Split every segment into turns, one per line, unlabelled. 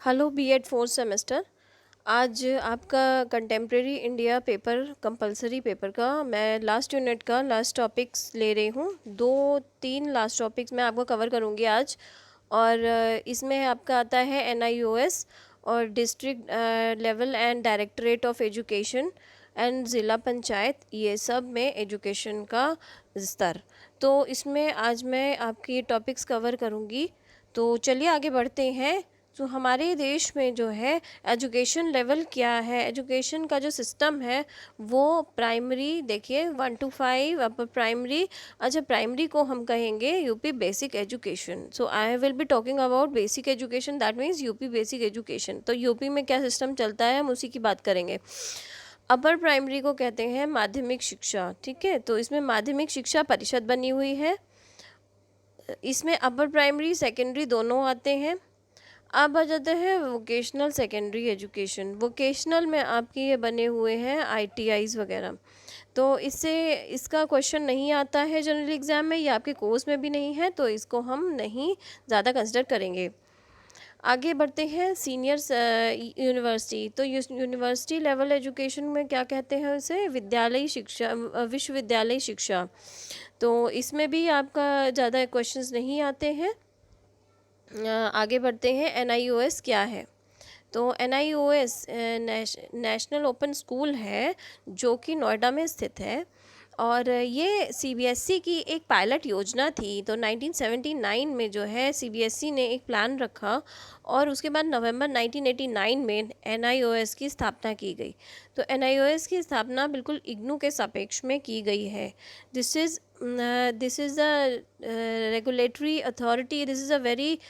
Hello BEd fourth semester. आज आपका contemporary India paper compulsory paper का मैं लास्ट यूनिट का लास्ट टॉपिक्स ले रही हूँ। 2-3 लास्ट टॉपिक्स मैं आपको कवर करूँगी आज। और इसमें आपका आता है एनआईओएस और district level and directorate of education and ज़िला पंचायत, ये सब में एजुकेशन का स्तर। तो इसमें आज मैं आपकी टॉपिक्स कवर करूँगी। तो चलिए आगे बढ़ते हैं। तो हमारे देश में जो है एजुकेशन लेवल क्या है, एजुकेशन का जो सिस्टम है वो प्राइमरी देखिए 1 to 5 अपर प्राइमरी। अच्छा, प्राइमरी को हम कहेंगे UP basic education. So I will be talking about basic education, that means UP basic education. तो यूपी में क्या सिस्टम चलता है हम उसी की बात करेंगे। अपर प्राइमरी को कहते हैं माध्यमिक शिक्षा, ठीक है। तो इसमें माध्यमिक शिक्षा परिषद बनी हुई है। इसमें अपर प्राइमरी सेकेंडरी दोनों आते हैं। अब आ जाते हैं वोकेशनल सेकेंडरी एजुकेशन। वोकेशनल में आपके ये बने हुए हैं आईटीआईज वगैरह। तो इससे इसका क्वेश्चन नहीं आता है जनरल एग्ज़ाम में, या आपके कोर्स में भी नहीं है, तो इसको हम नहीं ज़्यादा कंसिडर करेंगे। आगे बढ़ते हैं सीनियर यूनिवर्सिटी। तो यूनिवर्सिटी लेवल एजुकेशन में क्या कहते हैं उसे, विद्यालयी शिक्षा, विश्वविद्यालय शिक्षा। तो इसमें भी आपका ज़्यादा क्वेश्चंस नहीं आते हैं। आगे बढ़ते हैं एनआईओएस क्या है। तो एनआईओएस नेशनल ओपन स्कूल है जो कि नोएडा में स्थित है। और ये सीबीएसई की एक पायलट योजना थी। तो 1979 में जो है सीबीएसई ने एक प्लान रखा और उसके बाद नवंबर 1989 में एनआईओएस की स्थापना की गई। तो एनआईओएस की स्थापना बिल्कुल इग्नू के सापेक्ष में की गई है। This is a regulatory authority. This is a very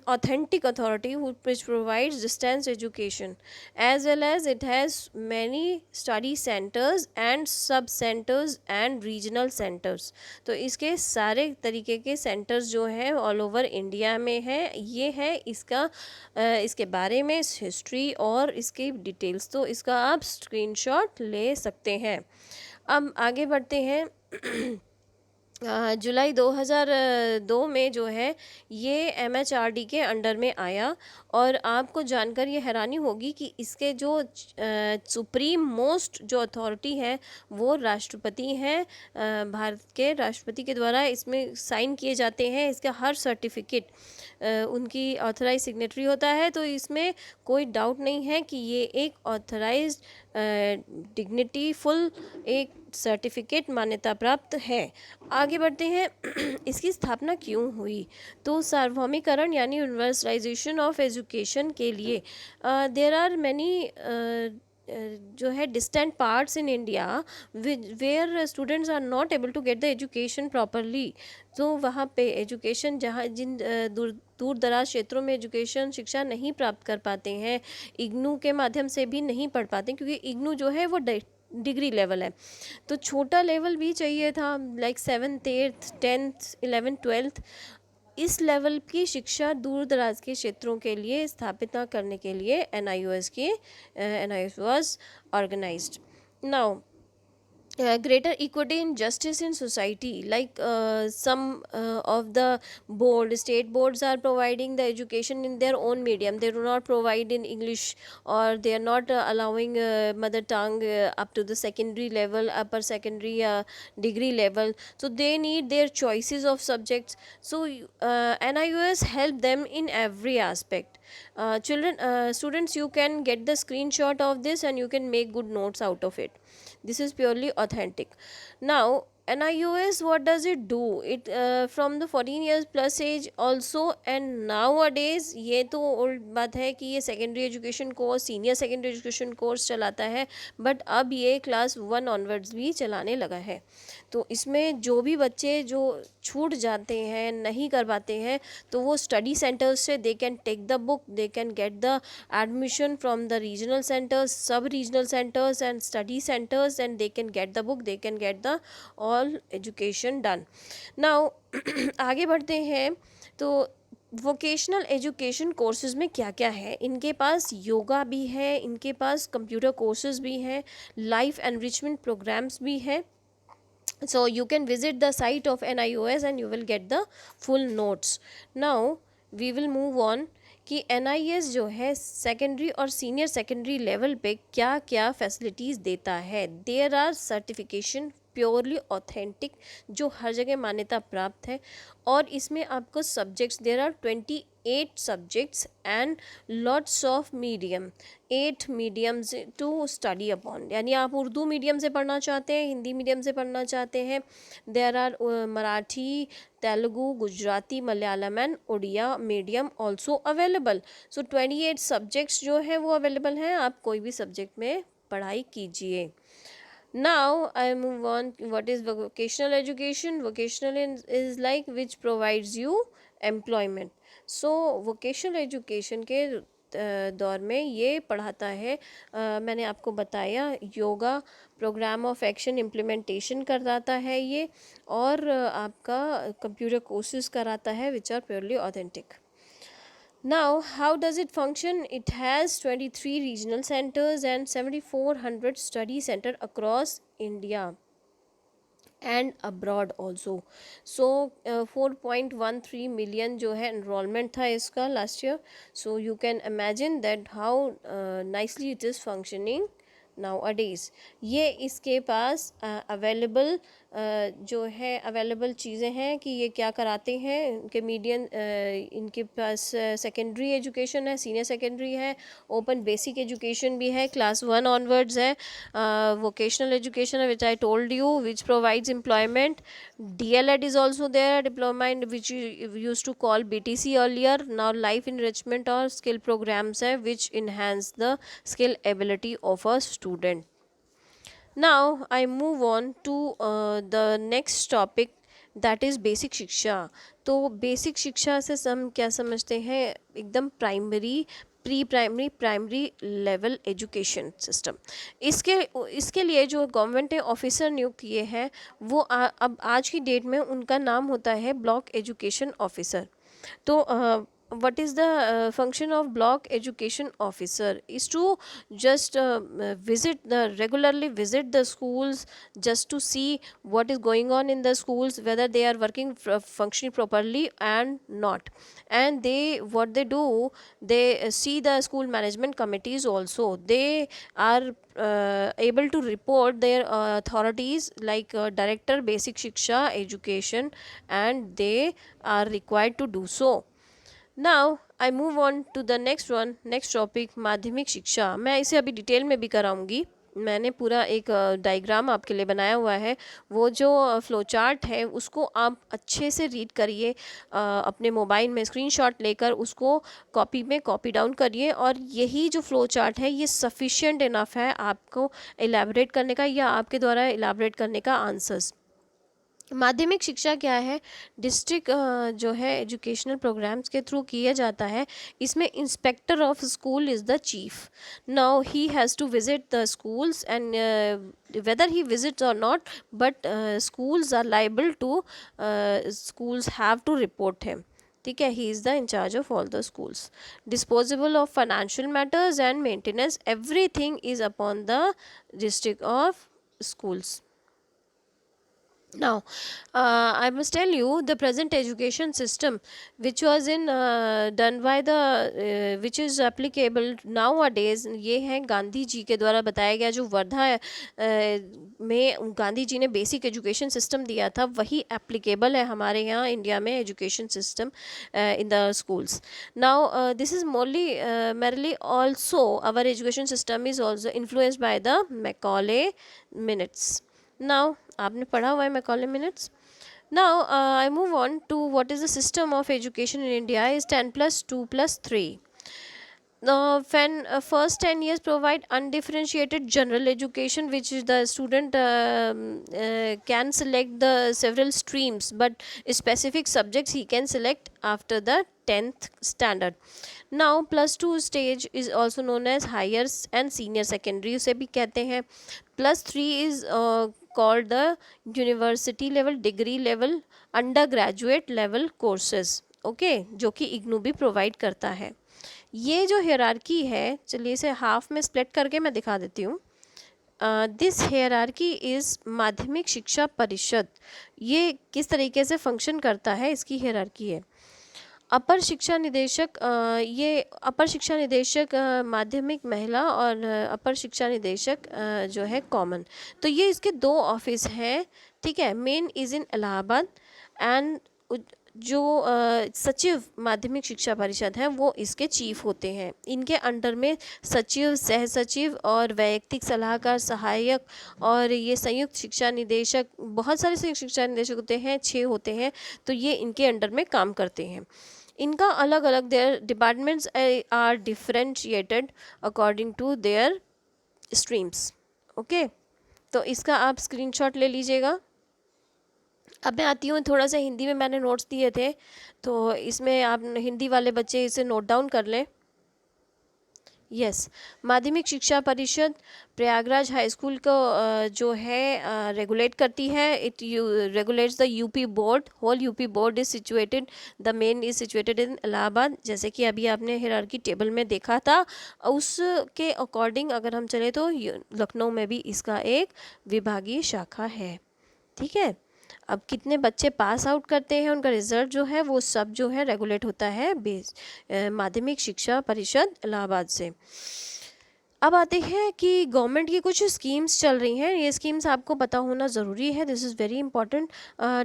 authentic authority which provides distance education, as well as it has many study centers and sub centers and regional centers. तो इसके सारे तरीके के centers जो हैं all over इंडिया में है। ये है इसका इसके बारे में हिस्ट्री और इसकी डिटेल्स। तो इसका आप स्क्रीनशॉट ले सकते हैं। अब आगे बढ़ते हैं। जुलाई 2002 में जो है ये एमएचआरडी के अंडर में आया। और आपको जानकर ये हैरानी होगी कि इसके जो सुप्रीम मोस्ट जो अथॉरिटी है वो राष्ट्रपति हैं। भारत के राष्ट्रपति के द्वारा इसमें साइन किए जाते हैं। इसका हर सर्टिफिकेट उनकी ऑथराइज सिग्नेटरी होता है। तो इसमें कोई डाउट नहीं है कि ये एक ऑथराइज डिग्निटी फुल एक सर्टिफिकेट मान्यता प्राप्त है। आगे बढ़ते हैं। इसकी स्थापना क्यों हुई। तो सार्वभौमिकरण यानी यूनिवर्सलाइजेशन ऑफ एजुकेशन के लिए देयर आर मैनी जो है distant parts in India where students are not able to get the education properly. तो वहाँ पे एजुकेशन जहाँ जिन दूर दराज क्षेत्रों में एजुकेशन शिक्षा नहीं प्राप्त कर पाते हैं, इग्नू के माध्यम से भी नहीं पढ़ पाते, क्योंकि इग्नू जो है वो डिग्री लेवल है। तो छोटा लेवल भी चाहिए था, like 7th 8th 10th 11th 12th। इस लेवल की शिक्षा दूर दराज के क्षेत्रों के लिए स्थापित करने के लिए NIOS was organised. Now greater equity and justice in society, like some of the state boards are providing the education in their own medium. They do not provide in English, or they are not allowing mother tongue up to the secondary level, upper secondary degree level. So they need their choices of subjects. So NIOS help them in every aspect. Students, you can get the screenshot of this and you can make good notes out of it. This is purely authentic. Now NIOS, what does it do? It from the 14 years plus age also, and nowadays ये तो old बात है कि ये secondary education course, senior secondary education course चलाता है, but अब ये क्लास 1 ऑनवर्ड्स भी चलाने लगा है। तो इसमें जो भी बच्चे जो छूट जाते हैं, नहीं कर पाते हैं, तो वो स्टडी सेंटर्स से they can take the book, they can get the admission from the regional centres, सब regional centres and study centres, and they can get the book, they can get the all education done. Now आगे बढ़ते हैं। तो vocational education courses में क्या क्या है, इनके पास योगा भी है, इनके पास कंप्यूटर कोर्सेज भी हैं, लाइफ एनरिचमेंट प्रोग्राम्स भी हैं। So you can visit the site of NIOS and you will get the full notes. Now we will move on कि NIS जो है सेकेंडरी और सीनियर सेकेंडरी लेवल पे क्या क्या फैसिलिटीज़ देता है। There are certification purely authentic जो हर जगह मान्यता प्राप्त है, और इसमें आपको subjects there are 28 subjects and lots of medium, 8 mediums to study upon. यानी आप उर्दू मीडियम से पढ़ना चाहते हैं, हिंदी मीडियम से पढ़ना चाहते हैं, there are Marathi, Telugu, Gujarati, Malayalam and Oriya medium also available. So 28 subjects जो हैं वो अवेलेबल हैं, आप कोई भी सब्जेक्ट में पढ़ाई कीजिए। Now I move on. What is vocational education? Vocational is like which provides you employment. So vocational education के दौर में ये पढ़ाता है, मैंने आपको बताया yoga programme of action implementation कराता है ये, और आपका कंप्यूटर कोर्सेज कराता है which are purely authentic. Now, how does it function? It has 23 regional centers and 7,400 study center across India and abroad also. So 4.13 million जो है enrollment था इसका last year. So you can imagine that how nicely it is functioning nowadays. ये इसके पास available जो है available चीज़ें हैं कि ये क्या कराते हैं। इनके मीडियम इनके पास सेकेंडरी एजुकेशन है, सीनियर सेकेंडरी है, ओपन बेसिक एजुकेशन भी है, क्लास 1 ऑनवर्ड्स है, वोकेशनल एजुकेशन है which I told you which provides employment, DLED is also there, diploma in which you used to call BTC earlier, now life enrichment or skill programs है which enhance the skill ability of a student. Now I move on to the next topic, that is basic शिक्षा। तो basic शिक्षा से हम क्या समझते हैं, एकदम primary, pre primary, primary level education system. इसके लिए जो गवर्नमेंट ने ऑफिसर नियुक्त किए हैं वो अब आज की डेट में उनका नाम होता है ब्लॉक एजुकेशन ऑफिसर। तो what is the function of block education officer is to just regularly visit the schools just to see what is going on in the schools, whether they are working functioning properly and not. And what they do, they see the school management committees also, they are able to report their authorities like director basic shiksha education, and they are required to do so. Now I move on to the next one, next topic, माध्यमिक शिक्षा। मैं इसे अभी detail में भी कराऊंगी, मैंने पूरा एक डायग्राम आपके लिए बनाया हुआ है, वो जो फ्लो चार्ट है उसको आप अच्छे से रीड करिए, अपने मोबाइल में स्क्रीनशॉट लेकर उसको कॉपी में कॉपी डाउन करिए, और यही जो फ्लो चार्ट है ये सफिशिएंट इनफ है आपको एलैबोरेट करने का या आपके द्वारा एलैबोरेट करने का आंसर्स। माध्यमिक शिक्षा क्या है, डिस्ट्रिक्ट जो है एजुकेशनल प्रोग्राम्स के थ्रू किया जाता है। इसमें inspector of school is the chief. Now he has to visit the schools and whether he visits or not, but schools are liable to schools have to report him। ठीक है, he is the in charge of all the schools. Disposable of financial matters and maintenance, everything is upon the district of schools. Now I must tell you the present education system which was done by the which is applicable nowadays, ये है गांधी जी के द्वारा बताया गया, जो वर्धा में गांधी जी ने basic education system दिया था वही एप्लीकेबल है हमारे यहाँ इंडिया में education system in the schools. Now this is merely also our education system is also influenced by the Macaulay minutes. Now आपने पढ़ा हुआ है Macaulay minutes. Now I move on to what is the system of education in India is 10+2+3. When first 10 years provide undifferentiated general education, which is the student can select the several streams, but specific subjects he can select after the 10th standard. Now +2 stage is also known as higher and senior secondary उसे भी कहते हैं। +3 is called the university level, degree level, undergraduate level courses, okay, जो कि इग्नू भी provide करता है। ये जो हायरार्की है, चलिए इसे हाफ में स्प्लिट करके मैं दिखा देती हूँ। दिस हायरार्की इज़ माध्यमिक शिक्षा परिषद, ये किस तरीके से फंक्शन करता है, इसकी हायरार्की है। अपर शिक्षा निदेशक ये अपर शिक्षा निदेशक माध्यमिक महिला और अपर शिक्षा निदेशक जो है कॉमन, तो ये इसके दो ऑफिस हैं, ठीक है। Main is in Allahabad and जो सचिव माध्यमिक शिक्षा परिषद हैं वो इसके चीफ होते हैं। इनके अंडर में सचिव, सह सचिव और वैयक्तिक सलाहकार, सहायक और ये संयुक्त शिक्षा निदेशक, बहुत सारे संयुक्त शिक्षा निदेशक होते हैं, 6 होते हैं, तो ये इनके अंडर में काम करते हैं। इनका अलग अलग their departments are differentiated according to their streams. Okay, तो इसका आप स्क्रीनशॉट ले लीजिएगा। अब मैं आती हूँ, थोड़ा सा हिंदी में मैंने नोट्स दिए थे, तो इसमें आप हिंदी वाले बच्चे इसे नोट डाउन कर लें। यस, माध्यमिक शिक्षा परिषद प्रयागराज हाई स्कूल को जो है रेगुलेट करती है। It regulates the UP board, whole UP board is situated, the main is situated in Allahabad, जैसे कि अभी आपने हायरार्की टेबल में देखा था। उसके अकॉर्डिंग अगर हम चले तो लखनऊ में भी इसका एक विभागीय शाखा है, ठीक है। अब कितने बच्चे पास आउट करते हैं, उनका रिजल्ट जो है वो सब जो है रेगुलेट होता है माध्यमिक शिक्षा परिषद इलाहाबाद से। अब आते हैं कि गवर्नमेंट की कुछ स्कीम्स चल रही हैं, ये स्कीम्स आपको पता होना ज़रूरी है, this is very important.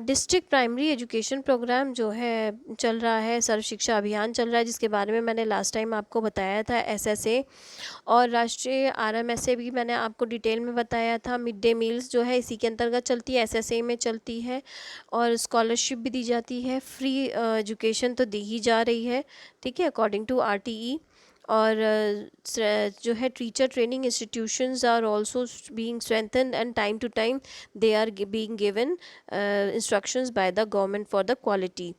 District primary education programme जो है चल रहा है, सर्व शिक्षा अभियान चल रहा है, जिसके बारे में मैंने लास्ट टाइम आपको बताया था, SSA। और राष्ट्रीय RMSA भी मैंने आपको डिटेल में बताया था। मिड डे मील्स जो है इसी के अंतर्गत चलती है, SSA में चलती है। और स्कॉलरशिप भी दी जाती है, फ्री एजुकेशन तो दी ही जा रही है, ठीक है, अकॉर्डिंग टू RTE। और जो है teacher training institutions are also being strengthen and time to time they are being given instructions by the government for the quality.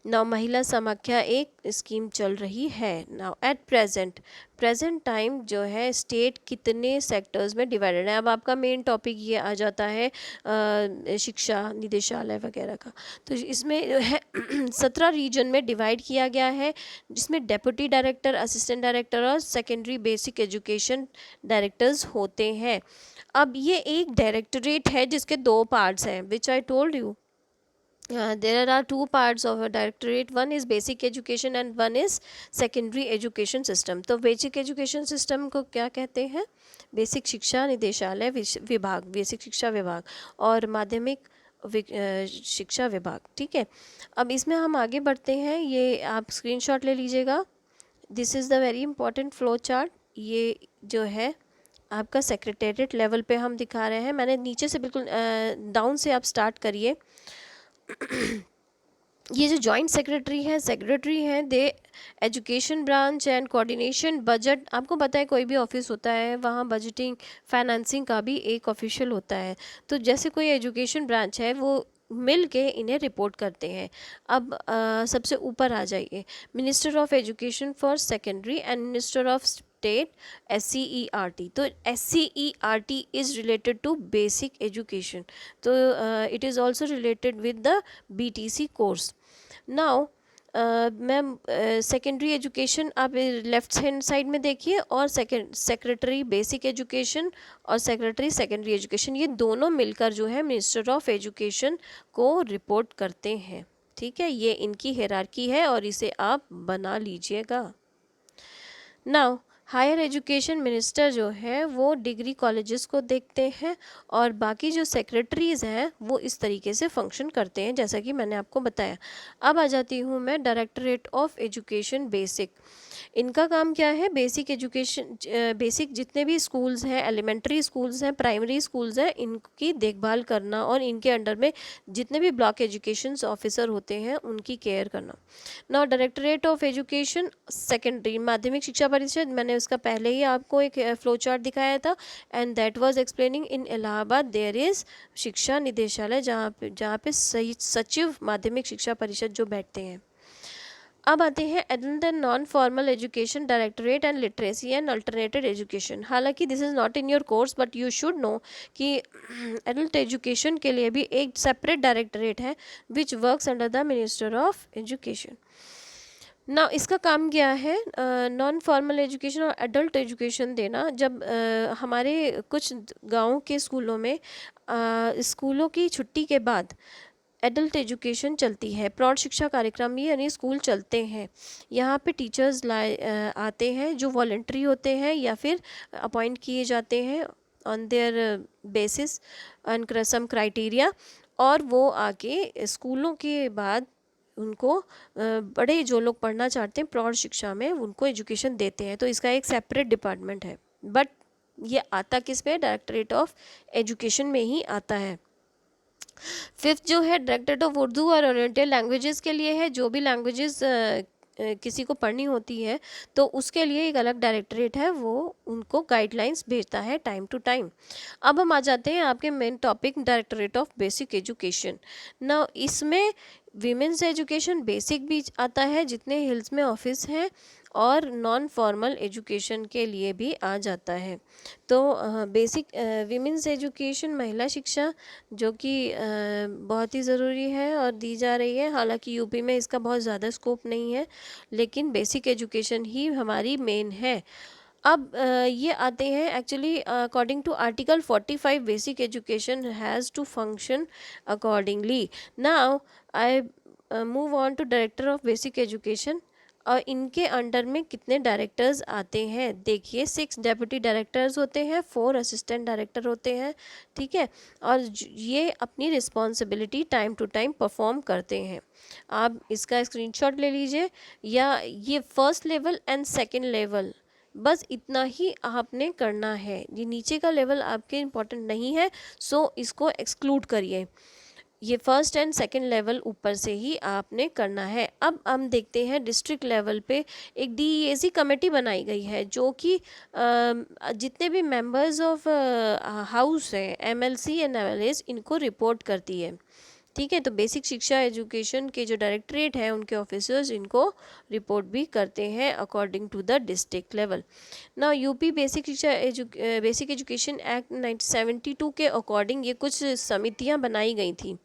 Now Mahila Samakhya एक स्कीम चल रही है। नाउ एट प्रेजेंट टाइम जो है state कितने सेक्टर्स में डिवाइडेड है। अब आपका मेन टॉपिक ये आ जाता है शिक्षा निदेशालय वगैरह का, तो इसमें जो है 17 रीजन में डिवाइड किया गया है, जिसमें डेप्यूटी डायरेक्टर, असिस्टेंट डायरेक्टर और सेकेंडरी बेसिक एजुकेशन डायरेक्टर्स होते हैं। अब ये एक डायरेक्टरेट है जिसके 2 पार्ट्स हैं, which I told you. There are 2 parts of a directorate, one is basic education and one is secondary education system। तो basic education system को क्या कहते हैं, बेसिक शिक्षा निदेशालय विभाग, बेसिक शिक्षा विभाग, और माध्यमिक शिक्षा विभाग, ठीक है। अब इसमें हम आगे बढ़ते हैं, ये आप स्क्रीनशॉट ले लीजिएगा। This is the very important flow chart. ये जो है आपका सेक्रेटेरिएट लेवल पे हम दिखा रहे हैं, मैंने नीचे से बिल्कुल डाउन से आप स्टार्ट करिए। ये जो जॉइंट सेक्रेटरी हैं the education branch and coordination budget. आपको पता है कोई भी ऑफिस होता है वहाँ बजटिंग फाइनेंसिंग का भी एक ऑफिशियल होता है, तो जैसे कोई एजुकेशन ब्रांच है वो मिल के इन्हें रिपोर्ट करते हैं। अब सबसे ऊपर आ जाइए, minister of education for secondary and minister of state SCERT। तो SCERT is related to basic education, तो it is also related with the BTC course. Now ma'am secondary education आप लेफ्ट हैंड साइड में देखिए, और secretary basic education और secretary secondary education, ये दोनों मिलकर जो है मिनिस्टर ऑफ एजुकेशन को रिपोर्ट करते हैं, ठीक है। ये इनकी हायरार्की है और इसे आप बना लीजिएगा। नाउ हायर एजुकेशन मिनिस्टर जो है वो डिग्री कॉलेजेस को देखते हैं, और बाकी जो सेक्रेटरीज़ हैं वो इस तरीके से फंक्शन करते हैं, जैसा कि मैंने आपको बताया। अब आ जाती हूँ मैं डायरेक्टरेट ऑफ एजुकेशन बेसिक। इनका काम क्या है, बेसिक एजुकेशन, बेसिक जितने भी स्कूल्स हैं, एलिमेंट्री स्कूल्स हैं, प्राइमरी स्कूल्स हैं, इनकी देखभाल करना और इनके अंडर में जितने भी ब्लॉक एजुकेशन ऑफिसर होते हैं उनकी केयर करना। Now directorate of education secondary माध्यमिक शिक्षा परिषद, मैंने उसका पहले ही आपको एक फ्लो चार्ट दिखाया था, and that was explaining in Allahabad there is शिक्षा निदेशालय, जहाँ पे सचिव माध्यमिक शिक्षा परिषद जो बैठते हैं। अब आते हैं adult and non formal education directorate and literacy and alternative education. हालांकि this is not in your course but you should know कि एडल्ट एजुकेशन के लिए भी एक सेपरेट डायरेक्टरेट है which works under the minister of education. ना इसका काम क्या है, नॉन फॉर्मल एजुकेशन और एडल्ट एजुकेशन देना। जब हमारे कुछ गाँव के स्कूलों में स्कूलों की छुट्टी के बाद एडल्ट एजुकेशन चलती है, प्रौढ़ शिक्षा कार्यक्रम यानी स्कूल चलते हैं। यहाँ पे टीचर्स आते हैं जो वॉलंटरी होते हैं या फिर अपॉइंट किए जाते हैं on their basis and some criteria, और वो आके स्कूलों के बाद उनको बड़े जो लोग पढ़ना चाहते हैं प्रौढ़ शिक्षा में उनको एजुकेशन देते हैं। तो इसका एक सेपरेट डिपार्टमेंट है, बट ये आता किस में, डायरेक्टरेट ऑफ एजुकेशन में ही आता है। फिफ्थ जो है डायरेक्टरेट ऑफ उर्दू और ओरिएंटल लैंग्वेजेस के लिए है। जो भी लैंग्वेजेस किसी को पढ़नी होती है तो उसके लिए एक अलग डायरेक्टरेट है, वो उनको गाइडलाइंस भेजता है टाइम टू टाइम। अब हम आ जाते हैं आपके main topic, directorate of basic education. ना इसमें वीमेंस एजुकेशन बेसिक भी आता है जितने हिल्स में ऑफिस हैं, और नॉन फॉर्मल एजुकेशन के लिए भी आ जाता है। तो बेसिक वीमेंस एजुकेशन महिला शिक्षा जो कि बहुत ही ज़रूरी है और दी जा रही है। हालांकि यूपी में इसका बहुत ज़्यादा स्कोप नहीं है, लेकिन बेसिक एजुकेशन ही हमारी मेन है। अब ये आते हैं actually according to article 45 basic education has to function accordingly. Now I move on to director of basic education. और इनके अंडर में कितने डायरेक्टर्स आते हैं, देखिए 6 डेप्यूटी डायरेक्टर्स होते हैं, 4 असिस्टेंट डायरेक्टर होते हैं, ठीक है। और ये अपनी responsibility time to time perform करते हैं। आप इसका स्क्रीनशॉट ले लीजिए, या ये first level and second level, बस इतना ही आपने करना है। ये नीचे का लेवल आपके इम्पोर्टेंट नहीं है, सो इसको एक्सक्लूड करिए। ये फर्स्ट एंड सेकंड लेवल ऊपर से ही आपने करना है। अब हम देखते हैं डिस्ट्रिक्ट लेवल पे एक डीईएसी कमेटी बनाई गई है, जो कि जितने भी मेंबर्स ऑफ हाउस हैं, एमएलसी एंड एमएलएस, इनको रिपोर्ट करती है, ठीक है। तो बेसिक शिक्षा एजुकेशन के जो डायरेक्टरेट हैं उनके ऑफिसर्स इनको रिपोर्ट भी करते हैं according to the district level. ना यूपी बेसिक शिक्षा बेसिक एजुकेशन एक्ट 1972 के अकॉर्डिंग ये कुछ समितियां बनाई गई थी।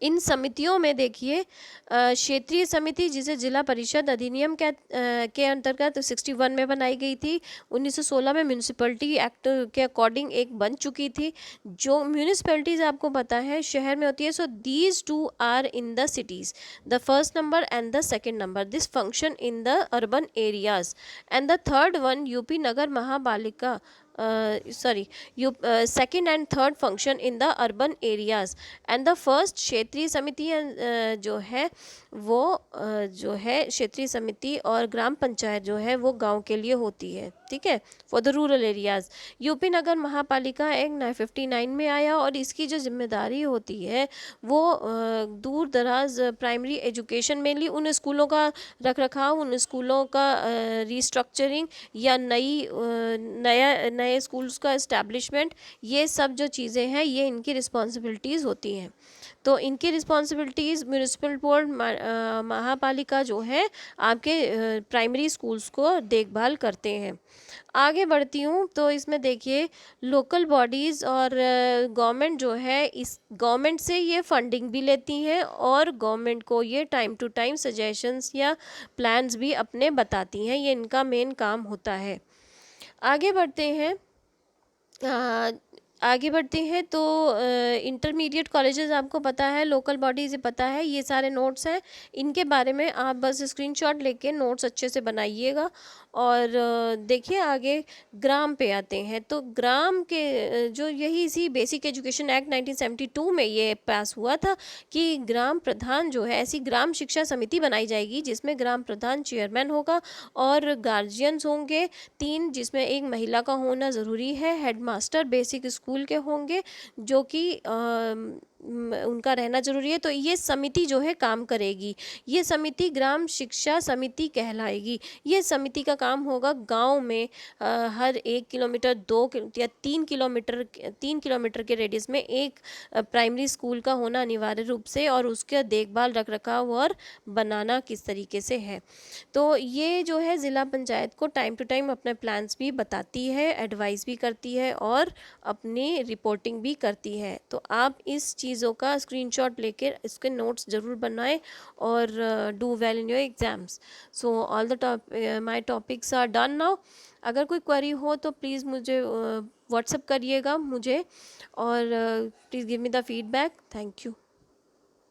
इन समितियों में देखिए क्षेत्रीय समिति, जिसे जिला परिषद अधिनियम के अंतर्गत 61 में बनाई गई थी। 1916 में म्यूनिसिपैलिटी एक्ट के अकॉर्डिंग एक बन चुकी थी। जो म्यूनिसिपैलिटीज़ आपको पता है शहर में होती है, so these two are in the cities, the first number and the second number, this function in the urban areas, and the third one UP नगर महापालिका second and third function in the urban areas, and the first क्षेत्रीय समिति जो है वो जो है क्षेत्रीय समिति और ग्राम पंचायत जो है वो गांव के लिए होती है, ठीक है, for the rural areas. UP नगर महापालिका एक्ट 1959 में आया, और इसकी जो जिम्मेदारी होती है वो दूर दराज प्राइमरी एजुकेशन मेनली उन स्कूलों का रख रखाव, उन स्कूलों का रिस्ट्रक्चरिंग या नए स्कूल्स का इस्टेब्लिशमेंट, ये सब जो चीज़ें हैं ये इनकी रिस्पॉन्सिबिलिटीज़ होती हैं। तो इनकी रिस्पॉन्सिबिलिटीज़ म्यूनिसिपल बोर्ड महापालिका जो है आपके प्राइमरी स्कूल्स को देखभाल करते हैं। आगे बढ़ती हूँ तो इसमें देखिए लोकल बॉडीज़ और गवर्नमेंट जो है, इस गवर्नमेंट से ये फंडिंग भी लेती हैं, और गवर्नमेंट को ये टाइम टू टाइम सजेशंस या प्लान्स भी अपने बताती हैं। ये इनका मेन काम होता है। आगे बढ़ते हैं तो इंटरमीडिएट कॉलेजेस आपको पता है, लोकल बॉडीज़ पता है, ये सारे नोट्स हैं। इनके बारे में आप बस स्क्रीनशॉट लेके नोट्स अच्छे से बनाइएगा। और देखिए आगे ग्राम पे आते हैं, तो ग्राम के जो यही इसी बेसिक एजुकेशन एक्ट 1972 में ये पास हुआ था कि ग्राम प्रधान जो है, ऐसी ग्राम शिक्षा समिति बनाई जाएगी जिसमें ग्राम प्रधान चेयरमैन होगा और गार्जियंस होंगे 3, जिसमें एक महिला का होना ज़रूरी है। हेडमास्टर बेसिक स्कूल के होंगे जो कि उनका रहना जरूरी है। तो ये समिति जो है काम करेगी, ये समिति ग्राम शिक्षा समिति कहलाएगी। ये समिति का काम होगा गांव में हर 1 किलोमीटर 2 या 3 किलोमीटर के रेडियस में एक प्राइमरी स्कूल का होना अनिवार्य रूप से, और उसका देखभाल रख रखाव और बनाना किस तरीके से है। तो ये जो है ज़िला पंचायत को टाइम टू टाइम अपने प्लान्स भी बताती है, एडवाइस भी करती है और अपनी रिपोर्टिंग भी करती है। तो आप इस चीज़ों का स्क्रीनशॉट लेकर इसके नोट्स ज़रूर बनाएं और do well in your exams. So all the my topics are done now. अगर कोई क्वेरी हो तो प्लीज़ मुझे व्हाट्सएप करिएगा मुझे, और please give me the feedback. Thank you.